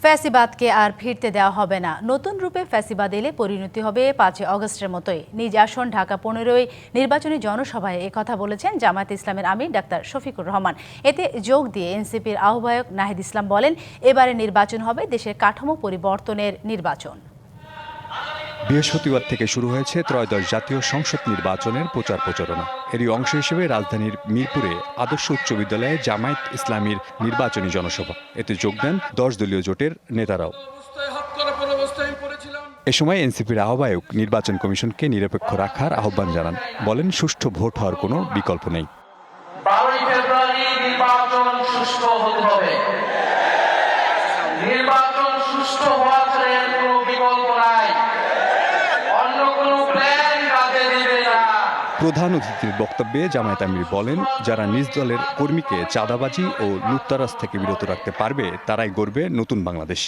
ফ্যাসিবাদকে আর ফিরতে দেওয়া হবে না। নতুন রূপে ফ্যাসিবাদ এলে পরিণতি হবে 5 আগস্টের মতোই। নিজ আসন ঢাকা 15 নির্বাচনী জনসভায় একথা বলেছেন জামায়াতে ইসলামের আমির ডাক্তার শফিকুর রহমান। এতে যোগ দিয়ে এনসিপির আহ্বায়ক নাহিদ ইসলাম বলেন, এবারে নির্বাচন হবে দেশের কাঠামো পরিবর্তনের নির্বাচন। বৃহস্পতিবার থেকে শুরু হয়েছে ত্রয়োদশ জাতীয় সংসদ নির্বাচনের প্রচার প্রচারণা। এরই অংশ হিসেবে রাজধানীর মিরপুরে আদর্শ উচ্চ বিদ্যালয়ে জামায়াত ইসলামীর নির্বাচনী জনসভা। এতে যোগ দেন 10 দলীয় জোটের নেতারাও। এ সময় এনসিপির আহ্বায়ক নির্বাচন কমিশনকে নিরপেক্ষ রাখার আহ্বান জানান। বলেন, সুষ্ঠু ভোট হওয়ার কোনো বিকল্প নেই। 12 ফেব্রুয়ারি নির্বাচন সুষ্ঠু হতে হবে। নির্বাচন সুষ্ঠু হওয়ার কোনো বিকল্প নাই। অন্য কোনো প্ল্যান কাজে দিবে না। প্রধান অতিথির বক্তব্যে জামায়াত আমির বলেন, যারা নিজ দলের কর্মীকে চাঁদাবাজি ও লুটতরাজ থেকে বিরত রাখতে পারবে তারাই গড়বে নতুন বাংলাদেশ।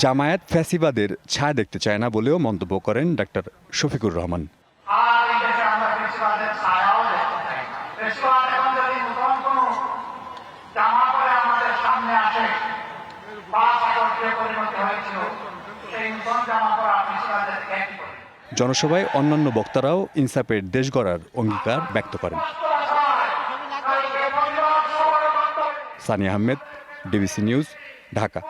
জামায়াত ফ্যাসিবাদের ছায়া দেখতে চায় না বলেও মন্তব্য করেন ডাক্তার শফিকুর রহমান। জনসভায় অন্যান্য বক্তারাও ইনসাফের দেশ গড়ার অঙ্গীকার ব্যক্ত করেন। Sania Ahmed, DBC news, Dhaka.